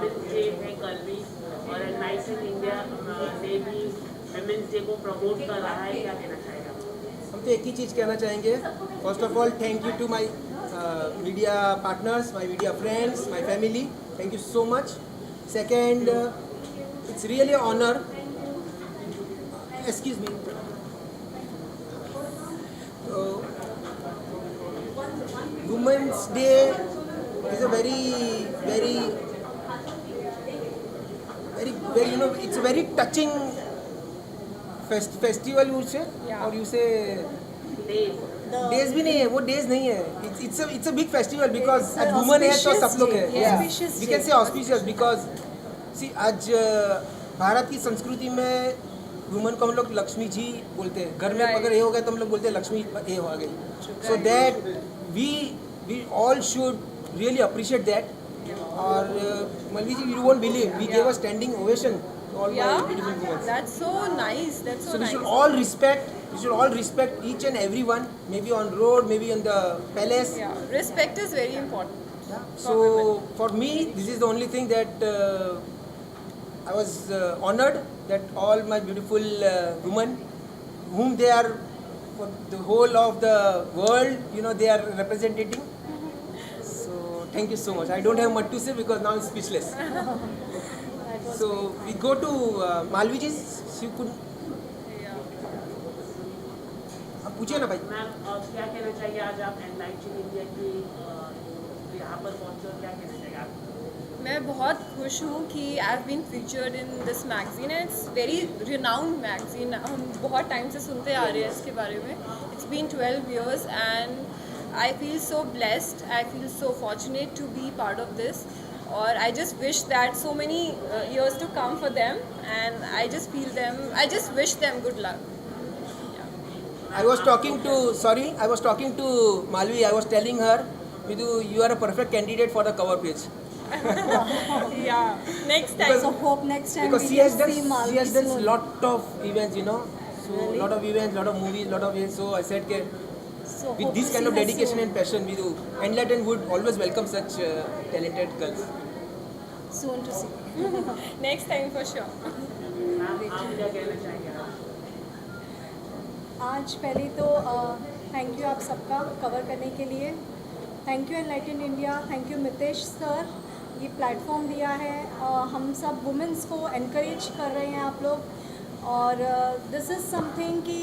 Women's day है कल भी, और एनलाइटन इंडिया डे भी वुमेन्स डे को प्रमोट कर रहा है, क्या कहना चाहेगा? हम तो एक ही चीज़ कहना चाहेंगे. First of all thank you to my media partners, my media friends, my family. Thank you so much. Second, it's really an honor. Excuse me. Women's Day is a very, it's a very touching festival you say, or you say days भी नहीं है, वो days नहीं है. It's a big festival because आज woman है तो सब लोग है. We can say auspicious because see आज भारत की संस्कृति में वुमन को हम लोग लक्ष्मी जी बोलते हैं. घर में अगर ये हो गया तो हम लोग बोलते हैं लक्ष्मी ये हो गई. So that we all should really appreciate that. और Malvi ji, you won't believe we gave a standing ovation to all my beautiful women. That's so nice. That's so So we nice. should all respect each and everyone, maybe on road, maybe in the palace. Yeah, respect is very important. So for me, this is the only thing that I was honored that all my beautiful women, whom they are for the whole of the world, they are representing. So thank you so much. I don't have much to say because now I'm speechless. So we go to Malvi ji. She could. आप पूछिए ना भाई. Ma'am क्या कहना चाहिए, आज आप enlighten India की यहाँ पर पहुँचे हो, क्या कहना चाहिए आप? मैं बहुत खुश हूँ कि I have been featured in this magazine. It's very renowned magazine. हम बहुत टाइम से सुनते आ रहे हैं इसके बारे में. It's been 12 years and I feel so blessed. I feel so fortunate to be part of this. और I just wish that so many years to come for them, and I just wish them good luck. I was talking to Malvi. I was telling her, Vidhu, you are a perfect candidate for the cover page. Yeah, next time. So hope next time Because we she has can see done Malvi soon. lot of events, So Really? lot of events, lot of movies, lot of events. So I said, that So with hope this to kind see of her dedication soon. and passion, Vidhu, Enlighten would always welcome such talented girls. Soon to see. Next time for sure. Ma'am आप क्या कहना चाहेंगे? आज पहले तो thank you आप सबका cover करने के लिए. Thank you enlighten India. Thank you Mitesh sir, ये प्लेटफॉर्म दिया है. हम सब वुमेंस को एनकरेज कर रहे हैं आप लोग. और दिस इज़ समथिंग कि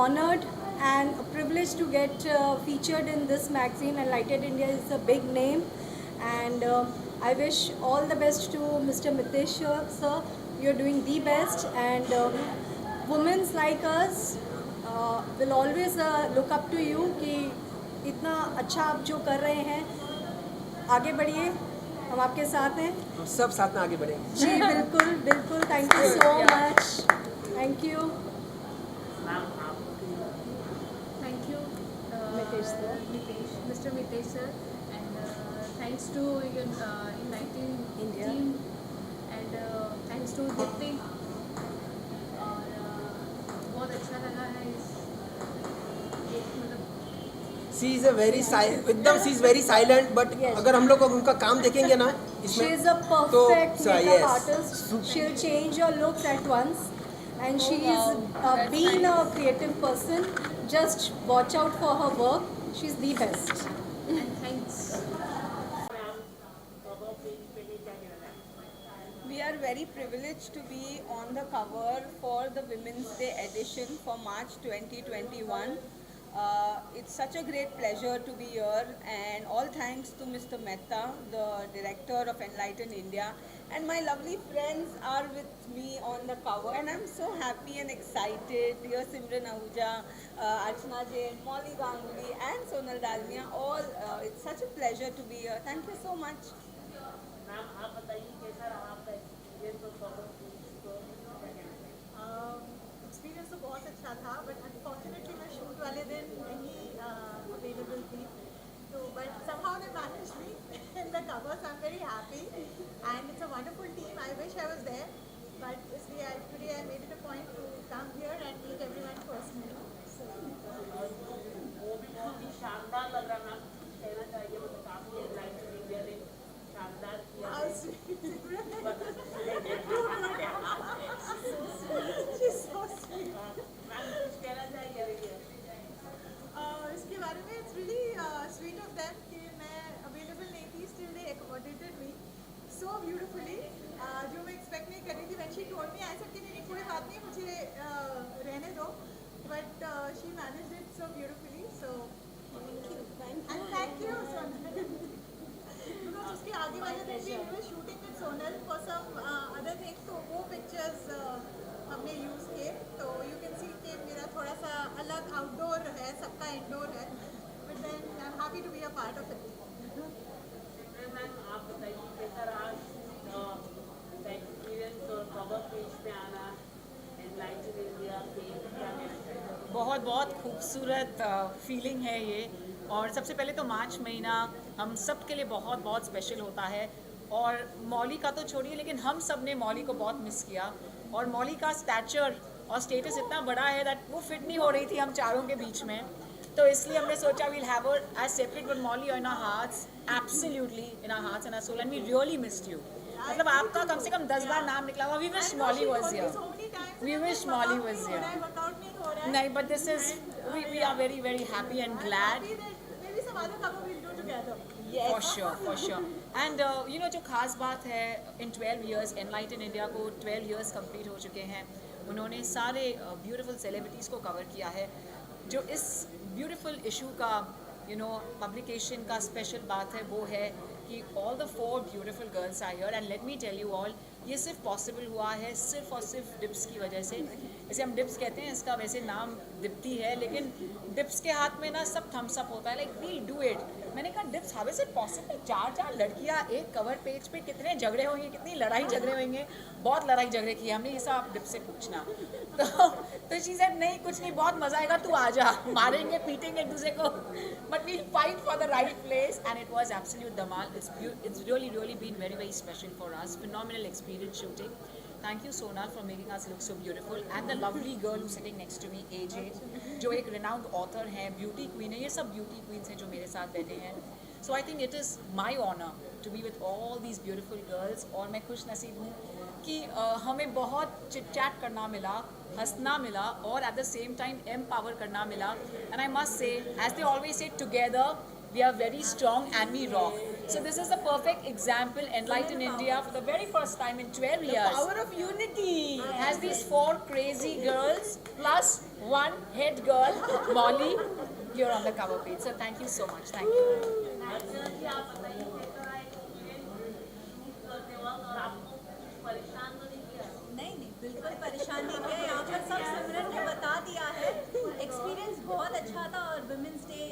honoured and a privilege to get featured in this magazine. Enlightened India is a big name, and I wish all the best to Mr. Mitesh sir. You're doing the best, and women like us will always look up to you कि इतना अच्छा आप जो कर रहे हैं, आगे बढ़िए. हम आपके साथ हैं. हम सब साथ में आगे बढ़ेंगे. जी बिल्कुल बिल्कुल. Thank you so much. Thank you. Ma'am आप Thank you, Mitesh sir. Mr. Mitesh sir, and thanks to your Enlighten India. team, and thanks to Dipti. और बहुत अच्छा लगा है इस एक मतलब She is a very silent. एकदम she is very silent, but Yes. अगर हम लोग उनका काम देखेंगे ना She इसमें, is a perfect तो makeup yes. artist. She'll change your looks at once, and she wow. is That's being nice. a creative person. Just watch out for her work. She's the best. and thanks. We are very privileged to be on the cover for the Women's Day edition for March 2021. It's such a great pleasure to be here, and all thanks to Mr. Mehta, the director of Enlighten India, and my lovely friends are with me on the cover, and I'm so happy and excited. Dear Simran Ahuja, Archana Jain, Molly Ganguly, and Sonal Dalmia, all it's such a pleasure to be here. Thank you so much. Ma'am आप बताइए कैसा रहा आपका experience और cover तो क्या कहना चाहिए? एक्सपीरियंस तो बहुत अच्छा था, बट अनफॉर्चुनेटली मैं शूट वाले दिन नहीं अवेलेबल थी. तो but somehow they managed me in the covers. I'm very happy, and it's a wonderful team. I wish I was there, but इसलिए today I made it a point to come here and meet everyone personally. So वो भी बहुत ही शानदार लग रहा है ma'am. कहना चाहिए मतलब काफी एनलाइटन इंडिया ने शानदार How sweet. Too good. She's so sweet. Ma'am कुछ कहना चाहिए इसके बारे में it's really sweet of them कि मैं अवेलेबल नहीं थी, still they accommodated me so beautifully, जो मैं एक्सपेक्ट नहीं कर रही थी. When she told me I said कि नहीं कोई बात नहीं, मुझे रहने दो, but she managed it so beautifully. So thank you Sonal. Because उसके आगे वाले दिन भी we were shooting with Sonal for some other things, तो वो पिक्चर्स हमने यूज़ किए. तो यू कैन सी कि मेरा थोड़ा सा अलग आउटडोर है, सबका इंडोर है, but then I am happy to be a part of it. Ma'am आप बताइए कैसा रहा एक्सपीरियंस और कवर पेज पे आना एनलाइटन इंडिया के, क्या कहना चाहिए? बहुत बहुत खूबसूरत फीलिंग है ये. और सबसे पहले तो मार्च महीना हम सब के लिए बहुत बहुत स्पेशल होता है. और मौली का तो छोड़िए, लेकिन हम सब ने मौली को बहुत मिस किया. और मौली का स्टैचर और स्टेटस इतना बड़ा है दैट वो फिट नहीं हो रही थी हम चारों के बीच में. तो इसलिए हमने सोचा we'll have her as separate but Molly in our hearts, absolutely in our hearts and our soul, and we really missed you. मतलब आपका कम से कम 10 बार नाम निकला हुआ. We wish Molly was here. We wish Molly was here. नहीं, but this is we are very very happy and glad. Maybe some other cover we'll do together. For sure. And you know जो खास बात है, in 12 years Enlighten India को 12 years complete हो चुके हैं. उन्होंने सारे beautiful celebrities को cover किया है. जो इस beautiful issue का publication का special बात है वो है कि all the 4 beautiful girls are here, and let me tell you all, ये सिर्फ पॉसिबल हुआ है सिर्फ और सिर्फ डिप्स की वजह से. इसे हम डिप्स कहते हैं, इसका वैसे नाम दीप्ति है, लेकिन डिप्स के हाथ में ना सब थम्स अप होता है. Like we'll do it. मैंने कहा Dips how is it possible, 4 लड़कियां एक कवर पेज पे, कितने झगड़े होंगे, कितनी लड़ाई झगड़े होंगे. बहुत लड़ाई झगड़े किए हमने, ये सब आप डिप्स से पूछना. तो शी सेड नहीं कुछ नहीं, बहुत मजा आएगा, तू आ जा, मारेंगे पीटेंगे एक दूसरे को, but we'll fight for the right place. And it was absolute dhamaal. It's really been very very special for us. Phenomenal experience shooting. Thank you Sonal for making us look so beautiful, and the lovely girl who's sitting next to me, AJ, जो एक renowned author है, beauty queen है. ये सब beauty queens हैं जो मेरे साथ बैठे हैं. So I think it is my honor to be with all these beautiful girls. और मैं खुश नसीब हूँ कि हमें बहुत चिट चैट करना मिला, हंसना मिला, और at the same time empower करना मिला. And I must say, as they always say, together we are very strong and we rock. So this is a perfect example. Enlighten India for the very first time in 12 years. Power of unity. Has these 4 crazy girls plus 1 head girl, Molly, here on the cover page. So thank you so much. Thank you. अर्चना जी आप बताइए कैसा रहा experience shoot करते वक्त, और आपको कुछ परेशान तो नहीं किया? नहीं बिल्कुल परेशान नहीं किया. यहाँ पर सब सिमरन ने बता दिया है. एक्सपीरियंस बहुत अच्छा था, और वुमेंस डे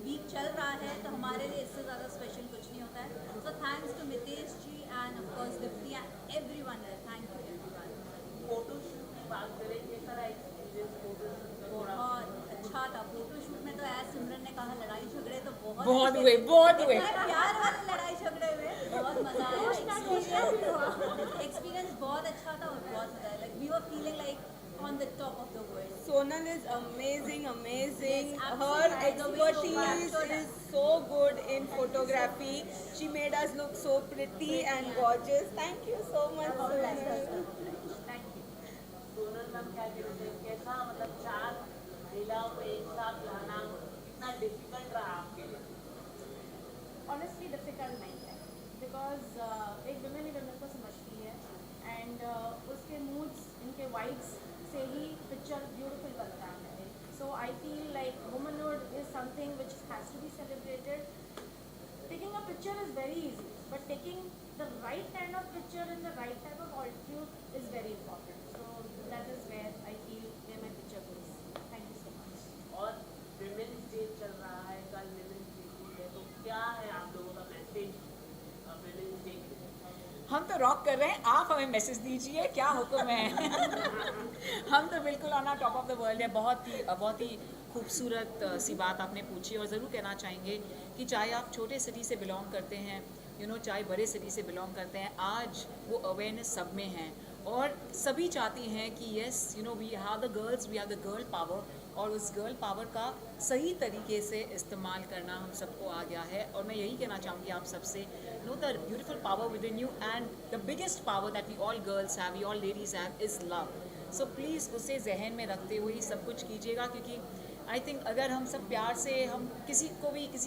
वीक चल रहा है तो हमारे लिए इससे ज़्यादा स्पेशल कुछ नहीं होता है. So thanks to Mitesh ji and of course Deepti and everyone. Thank you everyone. Photo shoot की बात करें, कैसा रहा एक्सपीरियंस फोटो शूट का? थोड़ा बहुत अच्छा था. फोटोशूट में तो ऐसा सिमरन ने कहा लड़ाई झगड़े तो बहुत बहुत अच्छे हुए. इतने प्यार वाले लड़ाई झगड़े हुए, बहुत मजा आया. एक्सपीरियंस बहुत अच्छा था और बहुत मजा आया. Like we were feeling like on the top of the world. Sonal is amazing. Yes, Her absolutely. The way she expertise captured is so good in photography. She made us look so pretty and gorgeous. Thank you so much, Sonal. Thank you. Sonal ma'am क्या कहते हैं, कैसा मतलब 4 महिलाओं को एक साथ लाना कितना डिफिकल्ट रहा आपके लिए? ऑनेस्टली डिफ़िकल्ट नहीं है, बिकॉज एक वुमेन ही वुमेन को समझती है, एंड उसके मूड्स, इनके वाइब्स से ही पिक्चर ब्यूटीफुल बनता है. So I feel like womanhood is something which has to be celebrated. Taking a picture is very easy, but taking the right kind of picture in the right type of altitude is very important. So that is where I feel where my picture goes. Thank you so much. और women's day चल रहा है, कल women's day है, तो क्या है आप लोगों का मैसेज विमेंस डे के लिए? हम तो रॉक कर रहे हैं, आप हमें मैसेज दीजिए, क्या हुक्म है. हम तो बिल्कुल on top of the world है. बहुत ही खूबसूरत सी बात आपने पूछी. और ज़रूर कहना चाहेंगे कि चाहे आप छोटे सिटी से बिलोंग करते हैं, चाहे बड़े सिटी से बिलोंग करते हैं, आज वो अवेयरनेस सब में है. और सभी चाहती हैं कि yes we have the girls, we have the girl power. और उस गर्ल पावर का सही तरीके से इस्तेमाल करना हम सबको आ गया है। और मैं यही कहना चाहूँगी आप सबसे, know the beautiful power within you and the biggest power that we all girls have, we all ladies have is love. So please उसे जहन में रखते हुए सब कुछ कीजिएगा, क्योंकि आई थिंक अगर हम सब प्यार से हम किसी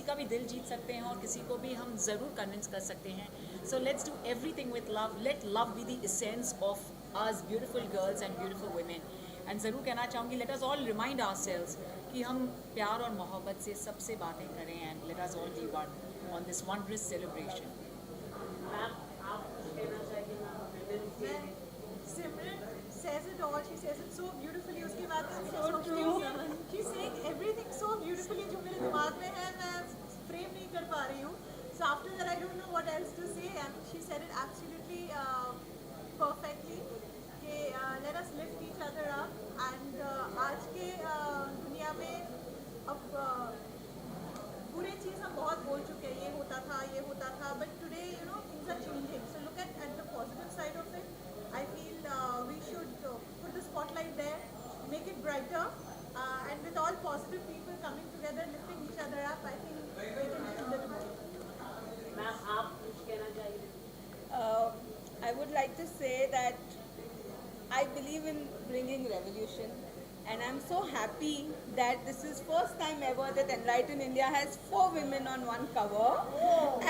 का भी दिल जीत सकते हैं और किसी को भी हम ज़रूर कन्विंस कर सकते हैं। So let's do everything with love, let love be the essence of us beautiful girls and beautiful women. And ज़रूर कहना चाहूँगी, let us all remind ourselves कि हम प्यार और मोहब्बत से सबसे बातें करें and let us all be one on this wondrous celebration. Ma'am आप कुछ कहना चाहिए Women's Day? Simran says it all. She says it so beautifully. उसकी बातें so true. She's saying everything so beautifully जो मेरे दिमाग में है मैं फ्रेम नहीं कर पा रही हूँ. So after that I don't know what else to say. And she said it absolutely perfectly. कि let us lift each other up. And आज के दुनिया में अब बुरे चीज़ हम बहुत बोल चुके हैं, ये होता था, but today things are changing. So look at the positive side of it. I feel we should put the spotlight there, make it brighter, and with all positive people coming together, lifting each other up, I think we can change the world. Ma'am आप कुछ कहना चाहिए? I would like to say that I believe in bringing revolution, and I'm so happy that this is first time ever that Enlighten India has 4 women on one cover,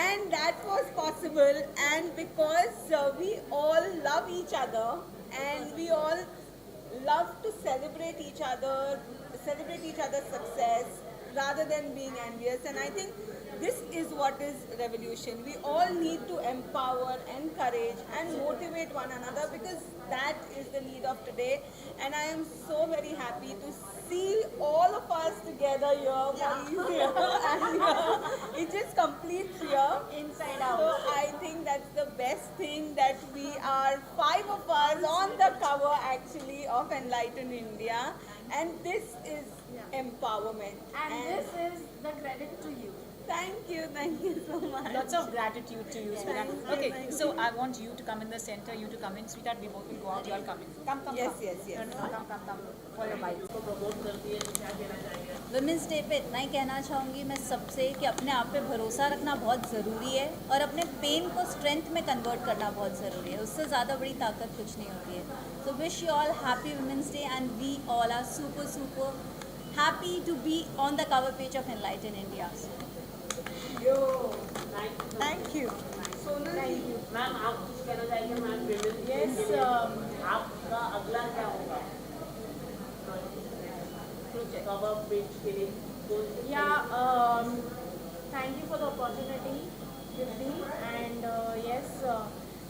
and that was possible and because we all love each other and we all love to celebrate each other's success rather than being envious. And I think this is what is revolution. We all need to empower, encourage and motivate one another, because that is the need of today. And I am so very happy to see all of us together here. Maureen here and it just completes here inside out. So I think that's the best thing, that we are 5 of us on the cover actually of Enlighten India, and this is empowerment. And this is the credit to you. Thank you so much. Lots of gratitude to you, sweetheart. Okay, so I want you to come in the center, you to come in, sweetheart. We both will go out. You all come in. Come. Yes. Come. For your bite. को promote करती है तो क्या कहना चाहिए? Women's day पे इतना ही कहना चाहूँगी मैं सबसे कि अपने आप पे भरोसा रखना बहुत ज़रूरी है और अपने पेन को स्ट्रेंथ में कन्वर्ट करना बहुत ज़रूरी है. उससे ज़्यादा बड़ी ताकत कुछ नहीं होती है. So wish you all happy women's day and we all are super happy to be on the cover page of Enlighten India. Thank you. Ma'am आप कुछ कहना चाहिए? मैम Women's Day Yes, के लिए आपका अगला क्या होगा कवर पेज के लिए? Yeah, thank you for the opportunity with me, and yes,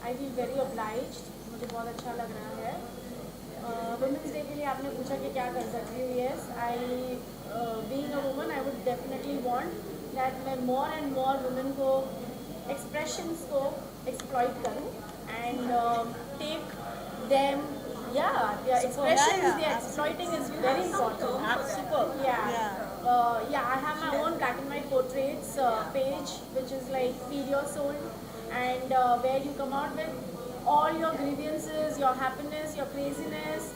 I feel very obliged. मुझे बहुत अच्छा लग रहा है. Women's Day के लिए आपने पूछा कि क्या कर सकती हूँ. Yes, being a woman, I would definitely want that मैं more and more women को expressions को exploit करूँ and take them. Yeah, their expressions, their exploiting is very important. Super. Yeah, I have my own black and white portraits page, which is like Feed Your Soul, and where you come out with all your grievances, your happiness, your craziness,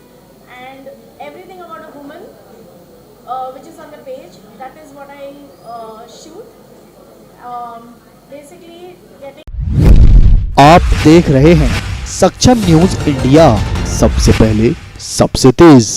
and everything about a woman, which is on the page. That is what I shoot. Basically, getting. आप देख रहे हैं सक्षम news India, सबसे पहले सबसे तेज।